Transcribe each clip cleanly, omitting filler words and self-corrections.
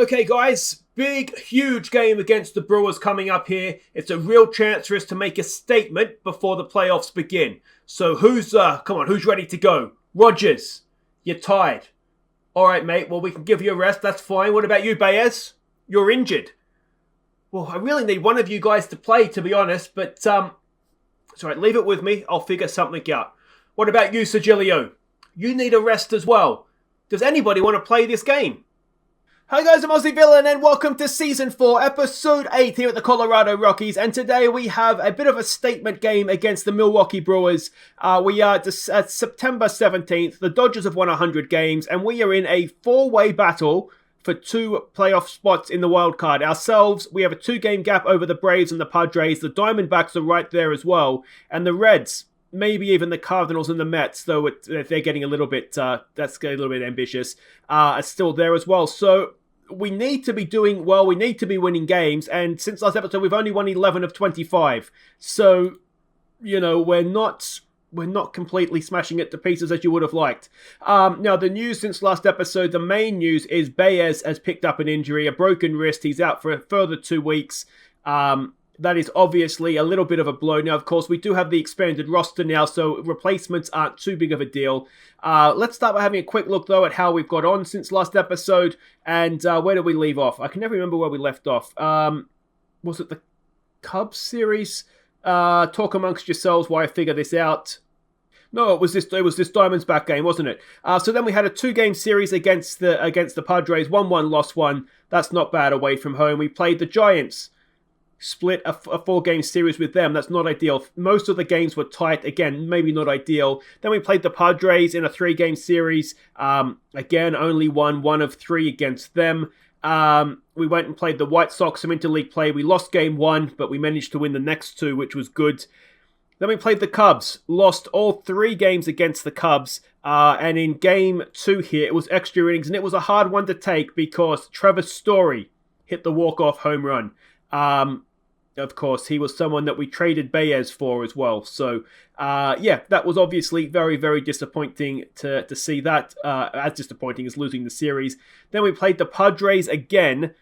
Okay, guys, big, huge game against the Brewers coming up here. It's a real chance for us to make a statement before the playoffs begin. So who's ready to go? Rogers, you're tired. All right, mate, well, we can give you a rest. That's fine. What about you, Baez? You're injured. Well, I really need one of you guys to play, to be honest, but, it's all right, leave it with me. I'll figure something out. What about you, Sergilio? You need a rest as well. Does anybody want to play this game? Hi guys, I'm Aussie Villain and welcome to Season 4, Episode 8 here at the Colorado Rockies. And today we have a bit of a statement game against the Milwaukee Brewers. We are at September 17th. The Dodgers have won 100 games and we are in a four-way battle for 2 playoff spots in the wild card. Ourselves, we have a 2-game gap over the Braves and the Padres. The Diamondbacks are right there as well. And the Reds, maybe even the Cardinals and the Mets, though they're getting a little bit, that's getting a little bit ambitious, are still there as well. So we need to be doing well. We need to be winning games. And since last episode, we've only won 11 of 25. So, you know, we're not completely smashing it to pieces as you would have liked. Now, the news since last episode, the main news is Baez has picked up an injury, a broken wrist. He's out for a further 2 weeks. That is obviously a little bit of a blow. Now, of course, we do have the expanded roster now, so replacements aren't too big of a deal. Let's start by having a quick look, though, at how we've got on since last episode. And where did we leave off? I can never remember where we left off. Was it the Cubs series? Talk amongst yourselves while I figure this out. No, it was this Diamondback game, wasn't it? So then we had a 2-game series against the Padres. 1-1, lost 1. That's not bad away from home. We played the Giants. Split a 4-game series with them. That's not ideal. Most of the games were tight. Again, maybe not ideal. Then we played the Padres in a 3-game series. Again, only won 1 of 3 against them. We went and played the White Sox, some interleague play. We lost game 1, but we managed to win the next 2, which was good. Then we played the Cubs. Lost all 3 games against the Cubs. And in game 2 here, it was extra innings. And it was a hard one to take because Trevor Story hit the walk-off home run. Of course, he was someone that we traded Baez for as well. So, that was obviously very, very disappointing to see that. As disappointing as losing the series. Then we played the Padres again,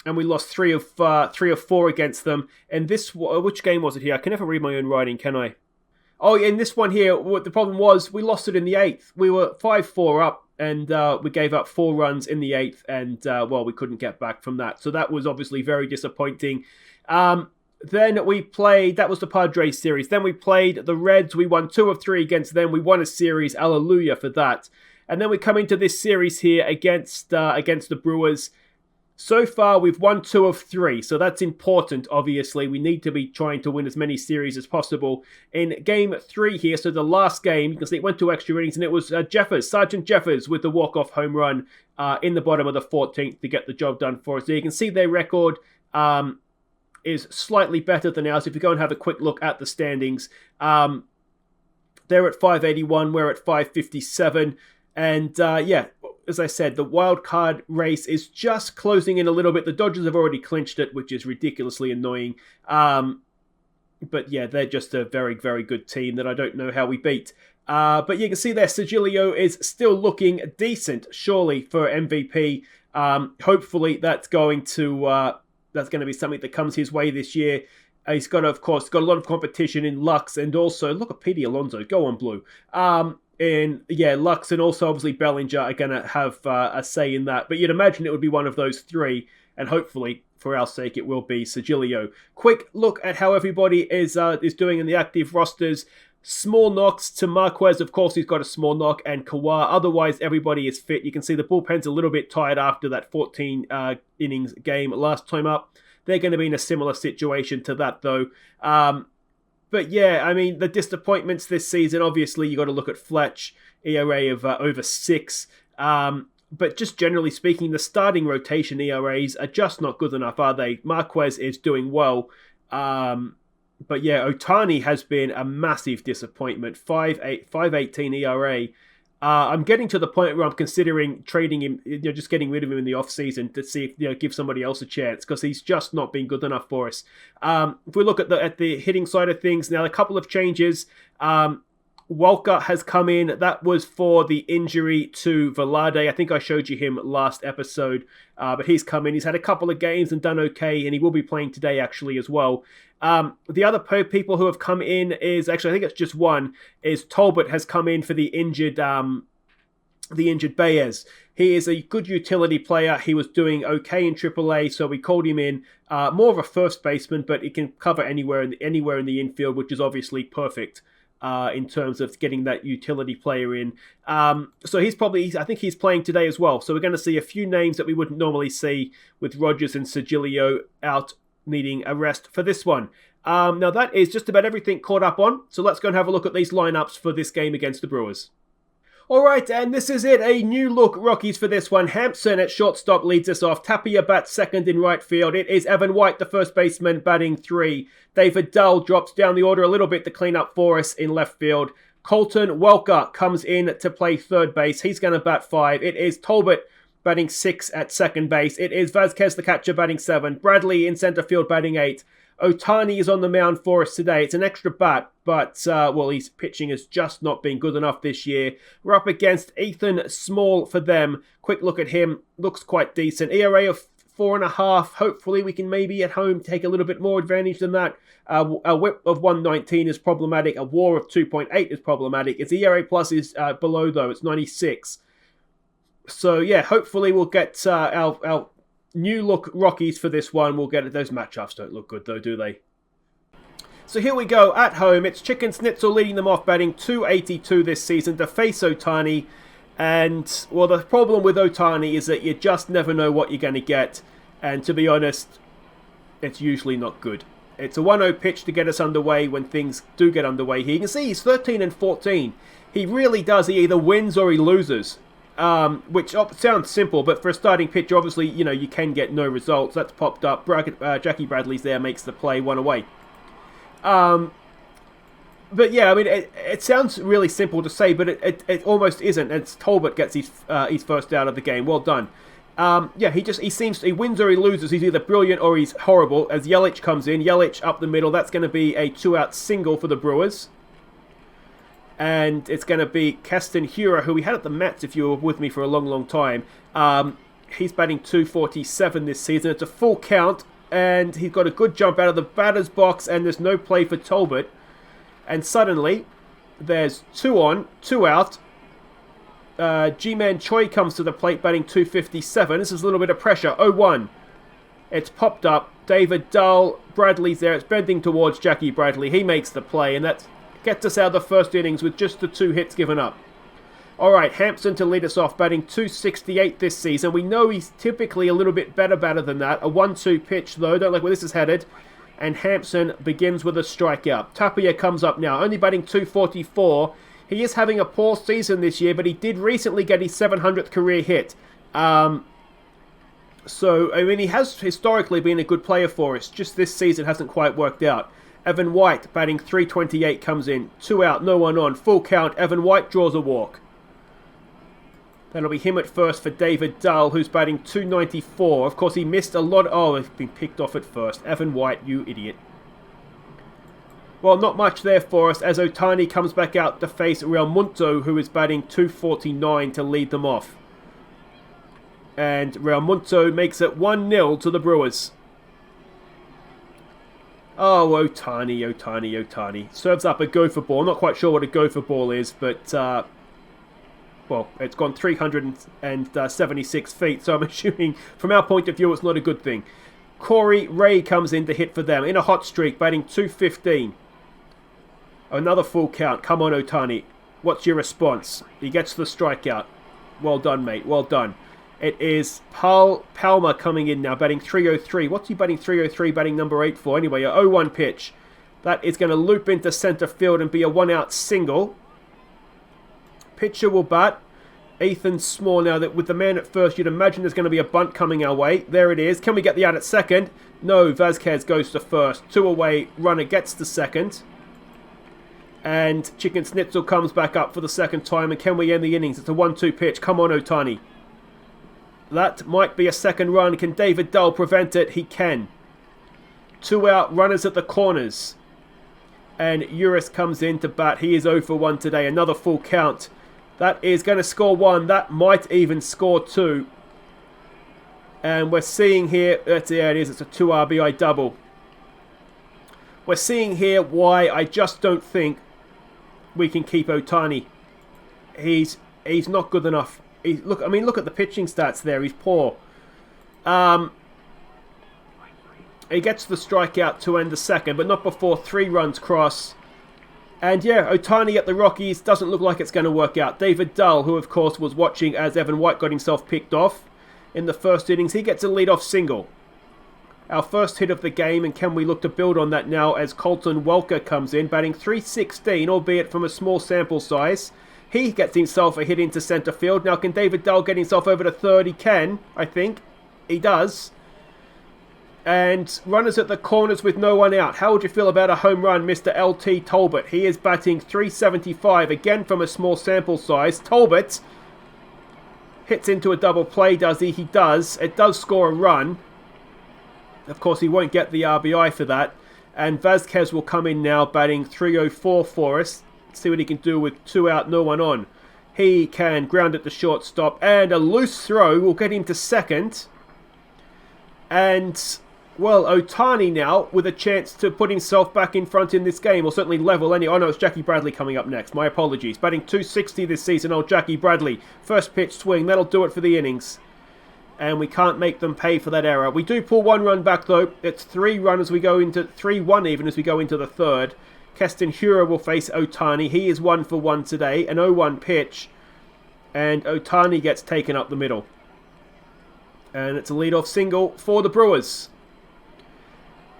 and we lost 3 of 4 against them. And which game was it here? I can never read my own writing, can I? Oh, yeah, in this one here, what the problem was, we lost it in the 8th. We were 5-4 up. And we gave up 4 runs in the 8th, and, we couldn't get back from that. So that was obviously very disappointing. Then we played, that was the Padres series. Then we played the Reds. We won 2 of 3 against them. We won a series. Hallelujah for that. And then we come into this series here against the Brewers. So far, we've won 2 of 3, so that's important, obviously. We need to be trying to win as many series as possible. In game 3 here, so the last game, you can see it went to extra innings, and it was Sergeant Jeffers with the walk-off home run in the bottom of the 14th to get the job done for us. So you can see their record is slightly better than ours. If you go and have a quick look at the standings, they're at 581, we're at 557, and as I said, the wild card race is just closing in a little bit. The Dodgers have already clinched it, which is ridiculously annoying. But yeah, they're just a very, very good team that I don't know how we beat. But you can see there, Sergilio is still looking decent, surely, for MVP. Hopefully that's going to be something that comes his way this year. He's got a lot of competition in Lux, and also, look at Petey Alonso, go on Blue. Lux and also obviously Bellinger are going to have a say in that. But you'd imagine it would be one of those 3, and hopefully, for our sake, it will be Sergilio. Quick look at how everybody is doing in the active rosters. Small knocks to Marquez, of course, he's got a small knock, and Kawhi. Otherwise, everybody is fit. You can see the bullpen's a little bit tired after that 14 innings game last time up. They're going to be in a similar situation to that, though. But yeah, I mean, the disappointments this season, obviously, you got to look at Fletch, ERA of over 6. But just generally speaking, the starting rotation ERAs are just not good enough, are they? Marquez is doing well. But yeah, Ohtani has been a massive disappointment. 5.18 ERA. I'm getting to the point where I'm considering trading him, just getting rid of him in the offseason to see if, give somebody else a chance, because he's just not been good enough for us. If we look at the hitting side of things, now a couple of changes. Welker has come in. That was for the injury to Velarde. I think I showed you him last episode, but he's come in. He's had a couple of games and done okay, and he will be playing today actually as well. The other people who have come in is actually, I think it's just one, is Talbot has come in for the injured Baez. He is a good utility player. He was doing okay in AAA, so we called him in. More of a first baseman, but he can cover anywhere in the infield, which is obviously perfect. In terms of getting that utility player in. So I think he's playing today as well. So we're going to see a few names that we wouldn't normally see with Rogers and Sigilio out needing a rest for this one. Now that is just about everything caught up on. So let's go and have a look at these lineups for this game against the Brewers. Alright, and this is it. A new look Rockies for this one. Hampson at shortstop leads us off. Tapia bats second in right field. It is Evan White, the first baseman, batting 3. David Dull drops down the order a little bit to clean up for us in left field. Colton Welker comes in to play third base. He's going to bat 5. It is Talbot batting 6 at second base. It is Vazquez, the catcher, batting 7. Bradley in center field, batting 8. Ohtani is on the mound for us today. It's an extra bat, but, his pitching has just not been good enough this year. We're up against Ethan Small for them. Quick look at him. Looks quite decent. ERA of 4.5. Hopefully we can maybe at home take a little bit more advantage than that. A whip of 119 is problematic. A WAR of 2.8 is problematic. Its ERA plus is below, though. It's 96. So, yeah, hopefully we'll get our new look Rockies for this one. We'll get it. Those matchups don't look good though, do they? So here we go at home. It's Chicken Schnitzel leading them off, batting 282 this season to face Ohtani. And, well, the problem with Ohtani is that you just never know what you're going to get. And to be honest, it's usually not good. It's a 1-0 pitch to get us underway when things do get underway here. You can see he's 13-14. He really does. He either wins or he loses. Which sounds simple, but for a starting pitcher, obviously, you can get no results. That's popped up. Jackie Bradley's there, makes the play, 1 away. But yeah, I mean, it sounds really simple to say, but it almost isn't. It's Talbot gets his first out of the game. Well done. He wins or he loses. He's either brilliant or he's horrible. As Yelich comes in, Yelich up the middle. That's going to be a 2-out single for the Brewers. And it's going to be Keston Hura, who we had at the Mets if you were with me for a long, long time. He's batting 247 this season. It's a full count, and he's got a good jump out of the batter's box, and there's no play for Talbot. And suddenly, there's 2 on, 2 out. G-Man Choi comes to the plate, batting 257. This is a little bit of pressure. 0-1. It's popped up. David Dull, Bradley's there. It's bending towards Jackie Bradley. He makes the play, and that gets us out of the first innings with just the 2 hits given up. Alright, Hampson to lead us off, batting 268 this season. We know he's typically a little bit better batter than that. A 1-2 pitch, though. Don't like where this is headed. And Hampson begins with a strikeout. Tapia comes up now, only batting 244. He is having a poor season this year, but he did recently get his 700th career hit. So, I mean, he has historically been a good player for us. Just this season hasn't quite worked out. Evan White, batting 328, comes in. 2 out, no one on. Full count. Evan White draws a walk. That'll be him at first for David Dull, who's batting 294. Of course, he missed a lot. Oh, he's been picked off at first. Evan White, you idiot. Well, not much there for us as Ohtani comes back out to face Real Munto, who is batting 249 to lead them off. And Real Munto makes it 1-0 to the Brewers. Oh, Ohtani. Serves up a gopher ball. Not quite sure what a gopher ball is, but, it's gone 376 feet, so I'm assuming, from our point of view, it's not a good thing. Corey Ray comes in to hit for them. In a hot streak, batting 215. Another full count. Come on, Ohtani. What's your response? He gets the strikeout. Well done, mate. Well done. It is Palmer coming in now, batting 303. What's he batting 303, batting number 8 for? Anyway, a 0-1 pitch. That is going to loop into center field and be a 1-out single. Pitcher will bat. Ethan Small now, that with the man at first, you'd imagine there's going to be a bunt coming our way. There it is. Can we get the out at second? No, Vazquez goes to first. 2 away, runner gets to second. And Chicken Schnitzel comes back up for the second time. And can we end the innings? It's a 1-2 pitch. Come on, Ohtani. That might be a second run. Can David Dull prevent it? He can. 2 out, runners at the corners. And Uris comes in to bat. He is 0 for 1 today. Another full count. That is going to score 1. That might even score 2. And we're seeing here, yeah, it is. It's a 2 RBI double. We're seeing here why I just don't think we can keep Ohtani. He's not good enough. Look at the pitching stats there. He's poor. He gets the strikeout to end the second, but not before 3 runs cross. And yeah, Ohtani at the Rockies doesn't look like it's going to work out. David Dull, who of course was watching as Evan White got himself picked off in the first innings, he gets a leadoff single. Our first hit of the game, and can we look to build on that now as Colton Welker comes in, batting .316, albeit from a small sample size. He gets himself a hit into centre field. Now, can David Dull get himself over to third? He can, I think. He does. And runners at the corners with no one out. How would you feel about a home run, Mr. LT Talbot? He is batting .375, again from a small sample size. Talbot hits into a double play, does he? He does. It does score a run. Of course, he won't get the RBI for that. And Vazquez will come in now, batting .304 for us. See what he can do with 2 out, no one on. He can ground at the shortstop. And a loose throw will get him to second. And, well, Ohtani now with a chance to put himself back in front in this game. Or certainly level any... Oh, no, it's Jackie Bradley coming up next. My apologies. Batting .260 this season, old Jackie Bradley. First pitch swing. That'll do it for the innings. And we can't make them pay for that error. We do pull 1 run back, though. It's 3-1 as we go into... 3-1 even as we go into the third. Keston Hiura will face Ohtani. He is 1 for 1 today. An 0-1 pitch. And Ohtani gets taken up the middle. And it's a leadoff single for the Brewers.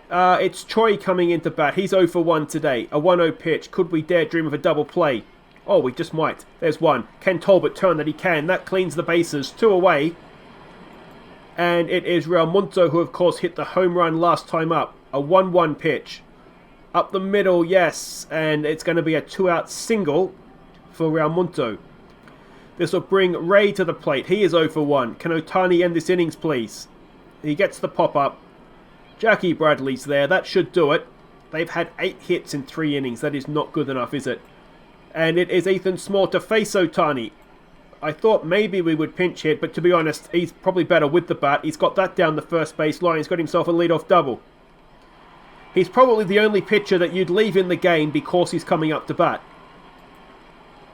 It's Choi coming into bat. He's 0 for 1 today. A 1-0 pitch. Could we dare dream of a double play? Oh, we just might. There's one. Can Talbot turn that he can? That cleans the bases. 2 away. And it is Realmuto who, of course, hit the home run last time up. A 1-1 pitch. Up the middle, yes. And it's going to be a 2-out single for Realmuto. This will bring Ray to the plate. He is 0 for 1. Can Ohtani end this innings, please? He gets the pop-up. Jackie Bradley's there. That should do it. They've had 8 hits in 3 innings. That is not good enough, is it? And it is Ethan Small to face Ohtani. I thought maybe we would pinch hit, but to be honest, he's probably better with the bat. He's got that down the first base line. He's got himself a leadoff double. He's probably the only pitcher that you'd leave in the game because he's coming up to bat.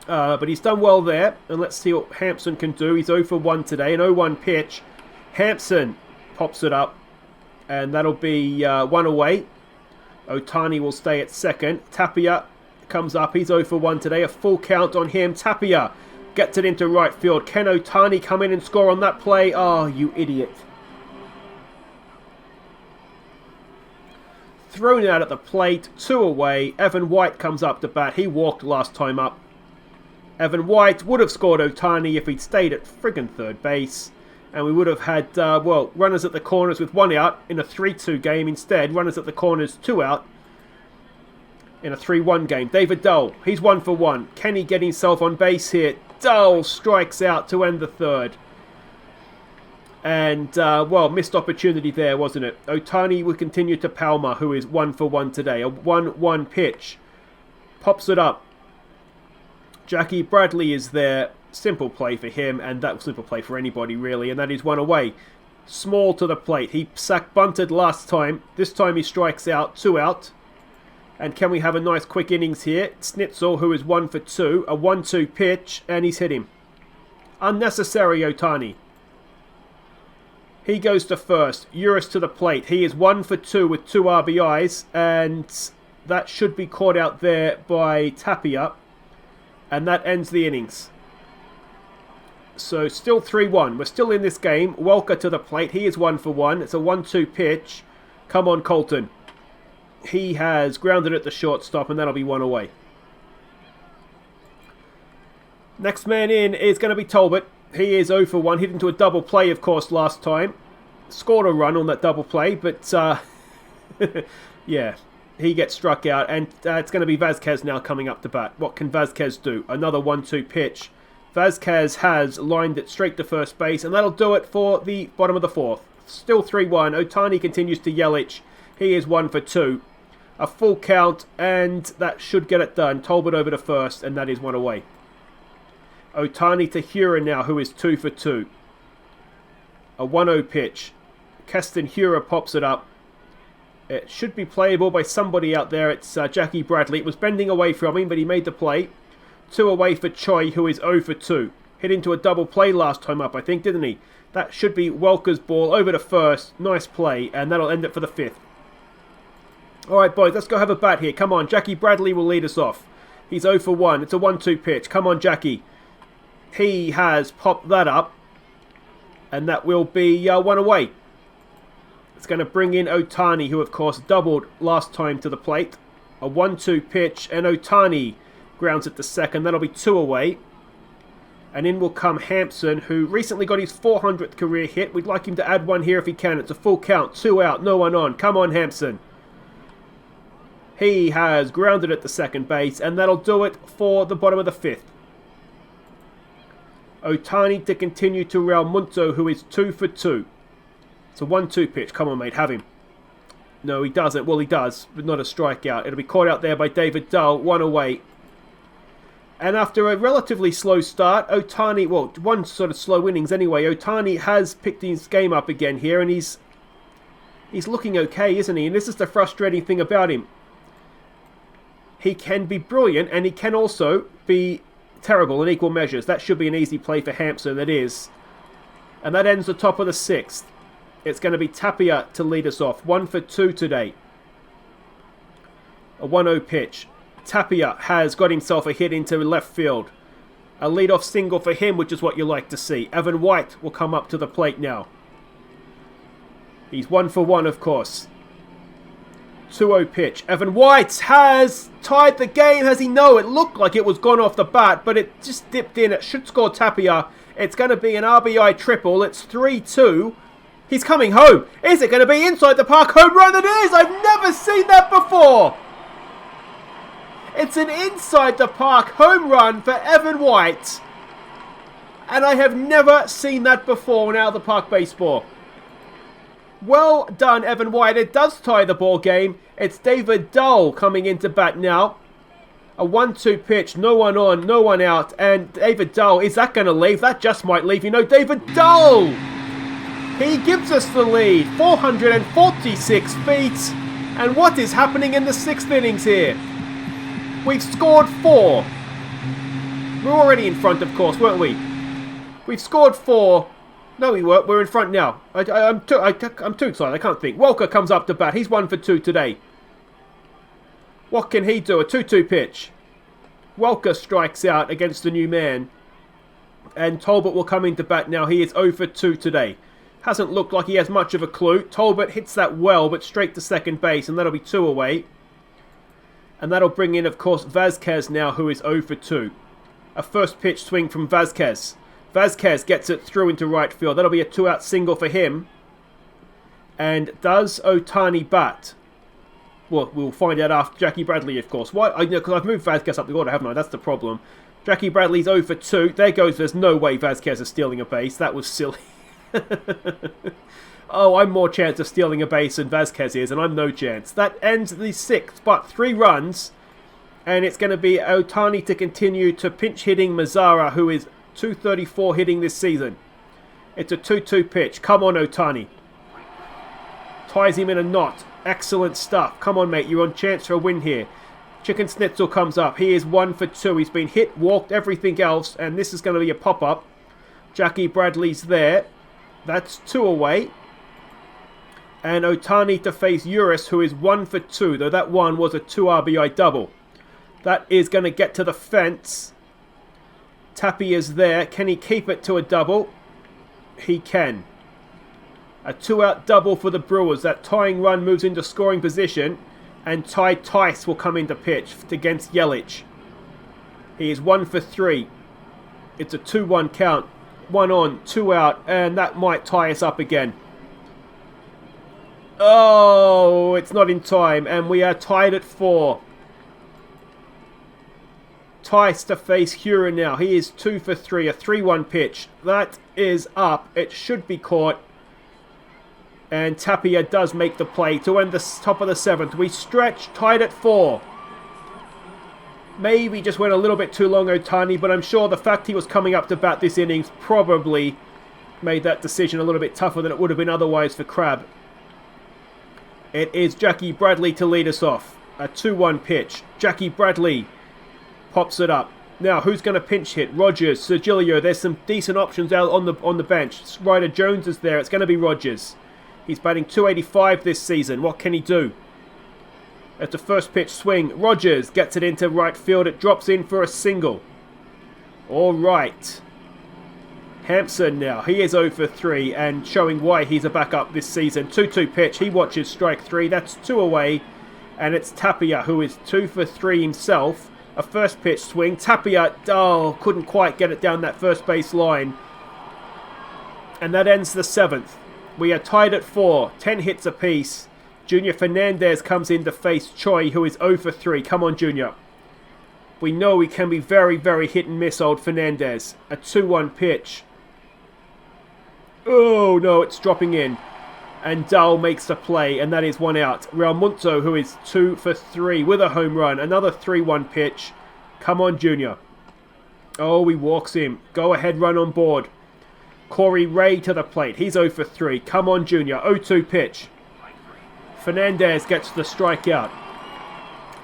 But he's done well there. And let's see what Hampson can do. He's 0 for 1 today. An 0-1 pitch. Hampson pops it up. And that'll be 1 away. Ohtani will stay at second. Tapia comes up. He's 0 for 1 today. A full count on him. Tapia gets it into right field. Can Ohtani come in and score on that play? Oh, you idiot. Thrown out at the plate. 2 away. Evan White comes up to bat. He walked last time up. Evan White would have scored Ohtani if he'd stayed at friggin' third base. And we would have had, runners at the corners with 1 out in a 3-2 game. Instead, runners at the corners 2 out in a 3-1 game. David Dull, he's 1 for 1. Can he get himself on base here? Dull strikes out to end the third. And, missed opportunity there, wasn't it? Ohtani will continue to Palmer, who is 1 for 1 today. A 1-1 pitch. Pops it up. Jackie Bradley is there. Simple play for him, and that was simple play for anybody, really. And that is 1 away. Small to the plate. He sack bunted last time. This time he strikes out. 2 out. And can we have a nice quick innings here? Snitzel, who is 1 for 2. A 1-2 pitch, and he's hit him. Unnecessary, Ohtani. He goes to first. Uris to the plate. He is 1 for 2 with 2 RBIs. And that should be caught out there by Tapia. And that ends the innings. So still 3-1. We're still in this game. Welker to the plate. He is 1 for 1. It's a 1-2 pitch. Come on, Colton. He has grounded at the shortstop, and that'll be 1 away. Next man in is going to be Talbot. He is 0 for 1. Hit into a double play, of course, last time. Scored a run on that double play, but yeah, he gets struck out. And it's going to be Vazquez now coming up to bat. What can Vazquez do? Another 1-2 pitch. Vazquez has lined it straight to first base, and that'll do it for the bottom of the 4th. Still 3-1. Ohtani continues to Yelich. He is 1 for 2. A full count, and that should get it done. Tolbert over to first, and that is one away. Ohtani to Hura now, who is 2 for 2. A 1-0 pitch. Keston Hura pops it up. It should be playable by somebody out there. It's Jackie Bradley. It was bending away from him, but he made the play. 2 away for Choi, who is 0 for 2. Hit into a double play last time up, I think, didn't he? That should be Welker's ball over to first. Nice play, and that'll end it for the 5th. Alright, boys, let's go have a bat here. Come on, Jackie Bradley will lead us off. He's 0 for 1. It's a 1-2 pitch. Come on, Jackie. He has popped that up, and that will be 1 away. It's going to bring in Ohtani, who, of course, doubled last time to the plate. A 1-2 pitch, and Ohtani grounds it to second. That'll be 2 away. And in will come Hampson, who recently got his 400th career hit. We'd like him to add one here if he can. It's a full count. 2 out, no one on. Come on, Hampson. He has grounded at the second base, and that'll do it for the bottom of the 5th. Ohtani to continue to Real Munto, who is 2 for 2. It's a 1-2 pitch. Come on, mate, have him. No, he doesn't. Well, he does, but not a strikeout. It'll be caught out there by David Dahl, 1 away. And after a relatively slow start, Ohtani, well, one sort of slow innings anyway, Ohtani has picked his game up again here, and he's looking okay, isn't he? And this is the frustrating thing about him. He can be brilliant, and he can also be terrible in equal measures. That should be an easy play for Hampson, that is. And that ends the top of the 6th. It's going to be Tapia to lead us off. 1 for 2 today. A 1-0 pitch. Tapia has got himself a hit into left field. A leadoff single for him, which is what you like to see. Evan White will come up to the plate now. He's 1 for 1, of course. 2-0 pitch. Evan White has tied the game, has he? No, it looked like it was gone off the bat, but it just dipped in. It should score Tapia. It's going to be an RBI triple. It's 3-2. He's coming home. Is it going to be inside the park home run? It is! I've never seen that before! It's an inside the park home run for Evan White. And I have never seen that before in out of the park baseball. Well done, Evan White. It does tie the ball game. It's David Dahl coming into bat now. A 1-2 pitch. No one on, no one out. And David Dahl, is that going to leave? That just might leave. You know, David Dahl! He gives us the lead. 446 feet. And what is happening in the 6th innings here? We've scored 4. We're already in front, of course, weren't we? We've scored 4. No, we weren't. We're in front now. I'm too excited. I can't think. Welker comes up to bat. He's 1 for 2 today. What can he do? A 2-2 pitch. Welker strikes out against the new man. And Tolbert will come into bat now. He is 0 for 2 today. Hasn't looked like he has much of a clue. Tolbert hits that well, but straight to second base, and that'll be 2 away. And that'll bring in, of course, Vazquez now, who is 0 for 2. A first pitch swing from Vazquez. Vazquez gets it through into right field. That'll be a 2-out single for him. And does Ohtani bat? Well, we'll find out after Jackie Bradley, of course. Why? Because I've moved Vazquez up the order, haven't I? That's the problem. Jackie Bradley's 0 for 2. There goes. There's no way Vazquez is stealing a base. That was silly. Oh, I'm more chance of stealing a base than Vazquez is, and I'm no chance. That ends the 6th, but 3 runs. And it's going to be Ohtani to continue to pinch hitting Mazzara, who is 234 hitting this season. It's a 2-2 pitch. Come on, Ohtani. Ties him in a knot. Excellent stuff. Come on, mate. You're on chance for a win here. Chicken Schnitzel comes up. He is 1 for 2. He's been hit, walked, everything else, and this is going to be a pop-up. Jackie Bradley's there. That's 2 away. And Ohtani to face Uris, who is 1 for 2, though that one was a 2 RBI double. That is going to get to the fence. Tappy is there. Can he keep it to a double? He can. A 2-out double for the Brewers. That tying run moves into scoring position. And Ty Tice will come into pitch against Yelich. He is 1 for 3. It's a 2-1 count. 1 on, 2 out. And that might tie us up again. Oh, it's not in time. And we are tied at 4. Tice to face Hura now. He is 2 for 3. A 3-1 pitch. That is up. It should be caught. And Tapia does make the play to end the top of the 7th. We stretch, tied at 4. Maybe just went a little bit too long, Ohtani, but I'm sure the fact he was coming up to bat this innings probably made that decision a little bit tougher than it would have been otherwise for Crab. It is Jackie Bradley to lead us off. A 2-1 pitch. Jackie Bradley pops it up. Now, who's going to pinch hit? Rogers, Sergilio. There's some decent options out on the bench. Ryder Jones is there. It's going to be Rogers. He's batting .285 this season. What can he do? At the first pitch swing, Rogers gets it into right field. It drops in for a single. All right. Hampson now. He is 0 for 3 and showing why he's a backup this season. 2-2 pitch. He watches strike 3. That's 2 away. And it's Tapia who is 2 for 3 himself. A first pitch swing. Tapia, couldn't quite get it down that first base line. And that ends the 7th. We are tied at 4. 10 hits apiece. Junior Fernandez comes in to face Choi, who is 0 for 3. Come on, Junior. We know he can be very, very hit and miss, old Fernandez. A 2-1 pitch. Oh, no, it's dropping in. And Dahl makes the play, and that is 1 out. Realmuto, who is 2 for 3 with a home run. Another 3-1 pitch. Come on, Junior. Oh, he walks him. Go ahead, run on board. Corey Ray to the plate. He's 0 for 3. Come on, Junior. 0-2 pitch. Fernandez gets the strikeout.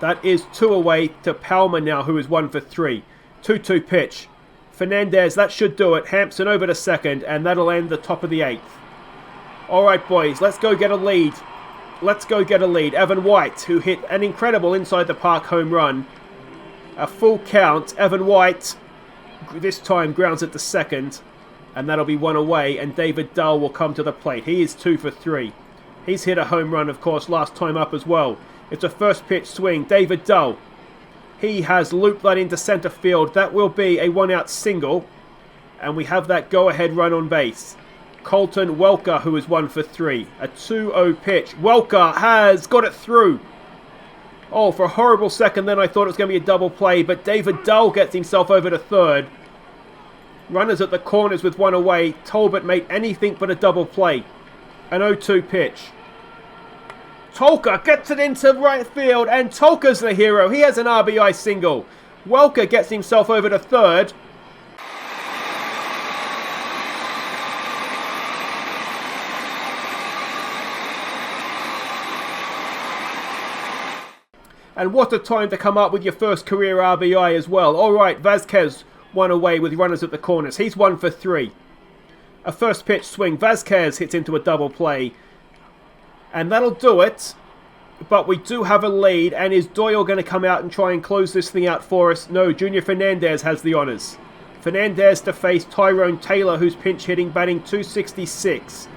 That is 2 away to Palmer now, who is 1 for 3. 2-2 pitch. Fernandez, that should do it. Hampson over to second, and that'll end the top of the 8th. All right, boys, let's go get a lead. Let's go get a lead. Evan White, who hit an incredible inside the park home run. A full count. Evan White, this time grounds it to second. And that'll be 1 away, and David Dahl will come to the plate. He is 2 for 3. He's hit a home run, of course, last time up as well. It's a first pitch swing. David Dahl. He has looped that into center field. That will be a 1-out single. And we have that go-ahead run on base. Colton Welker, who is 1 for 3. A 2-0 pitch. Welker has got it through. Oh, for a horrible second then I thought it was going to be a double play, but David Dahl gets himself over to third. Runners at the corners with 1 away. Tolbert made anything but a double play. An 0-2 pitch. Tolka gets it into right field, and Tolka's the hero. He has an RBI single. Welker gets himself over to third. And what a time to come up with your first career RBI as well. All right, Vasquez 1 away with runners at the corners. He's 1 for 3. A first pitch swing. Vasquez hits into a double play. And that'll do it. But we do have a lead. And is Doyle going to come out and try and close this thing out for us? No, Junior Fernandez has the honors. Fernandez to face Tyrone Taylor, who's pinch hitting, batting .266.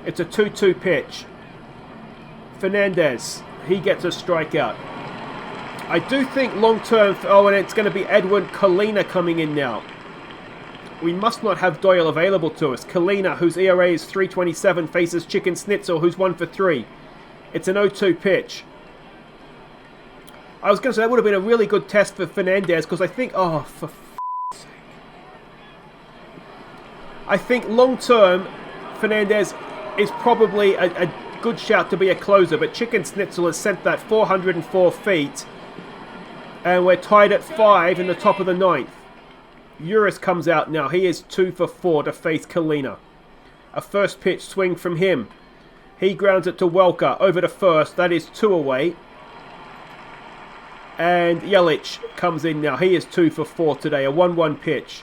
It's a 2-2 pitch. Fernandez, he gets a strikeout. I do think long-term... Oh, and it's going to be Edwin Colina coming in now. We must not have Doyle available to us. Colina, whose ERA is 3.27, faces Chicken Schnitzel, who's 1 for 3. It's an 0-2 pitch. I was going to say that would have been a really good test for Fernandez, because I think... Oh, for f***'s sake. I think long-term, Fernandez is probably a good shout to be a closer, but Chicken Schnitzel has sent that 404 feet, and we're tied at 5 in the top of the 9th. Uris comes out now. He is 2 for 4 to face Kalina. A first pitch swing from him. He grounds it to Welker over to first. That is 2 away. And Yelich comes in now. He is 2 for 4 today. A 1-1 pitch.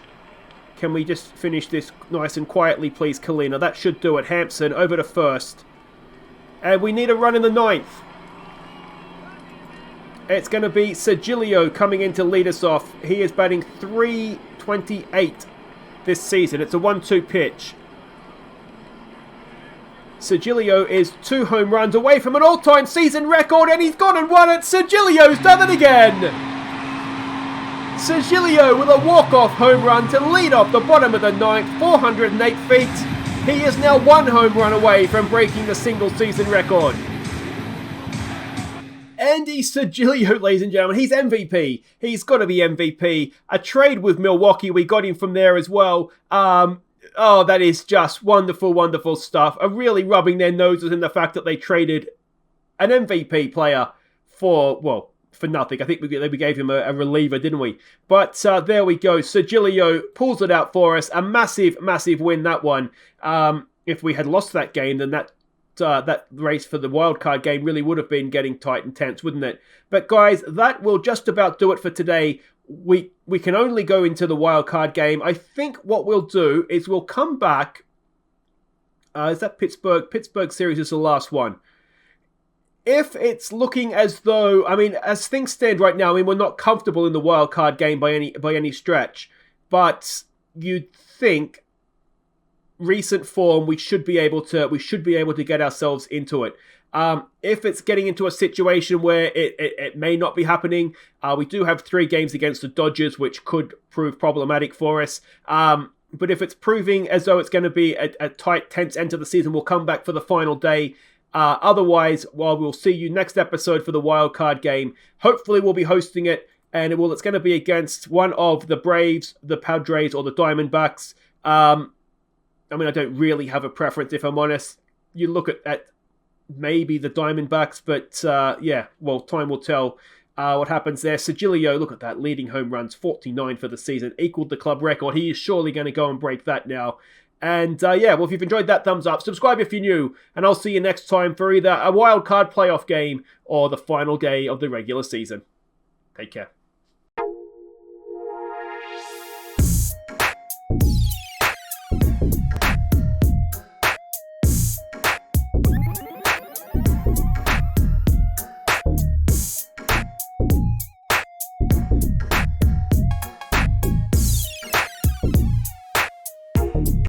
Can we just finish this nice and quietly, please, Kalina? That should do it. Hampson over to first. And we need a run in the 9th. It's going to be Sergilio coming in to lead us off. He is batting .328 this season. It's a 1-2 pitch. Sergilio is 2 home runs away from an all-time season record, and he's gone and won it. Sergilio's done it again. Sergilio with a walk-off home run to lead off the bottom of the 9th, 408 feet. He is now 1 home run away from breaking the single-season record. Andy Sergilio, ladies and gentlemen, he's MVP. He's got to be MVP. A trade with Milwaukee, we got him from there as well. Oh, that is just wonderful, wonderful stuff. Are really rubbing their noses in the fact that they traded an MVP player for nothing. I think we gave him a reliever, didn't we? But there we go. Sergilio pulls it out for us. A massive, massive win, that one. If we had lost that game, then that race for the wildcard game really would have been getting tight and tense, wouldn't it? But guys, that will just about do it for today. We can only go into the wildcard game. I think what we'll do is we'll come back. Is that Pittsburgh? Pittsburgh series is the last one. If it's looking as though, as things stand right now, we're not comfortable in the wild card game by any stretch, but you'd think recent form we should be able to get ourselves into it. If it's getting into a situation where it may not be happening, we do have 3 games against the Dodgers, which could prove problematic for us. But if it's proving as though it's going to be a tight, tense end to the season, we'll come back for the final day. Otherwise, we'll see you next episode for the wildcard game. Hopefully we'll be hosting it, and it's going to be against one of the Braves, the Padres, or the Diamondbacks. I don't really have a preference, if I'm honest. You look at maybe the Diamondbacks, but time will tell what happens there. Sergilio, look at that, leading home runs, 49 for the season, equaled the club record. He is surely going to go and break that now. And if you've enjoyed that, thumbs up, subscribe if you're new, and I'll see you next time for either a wild card playoff game or the final day of the regular season. Take care.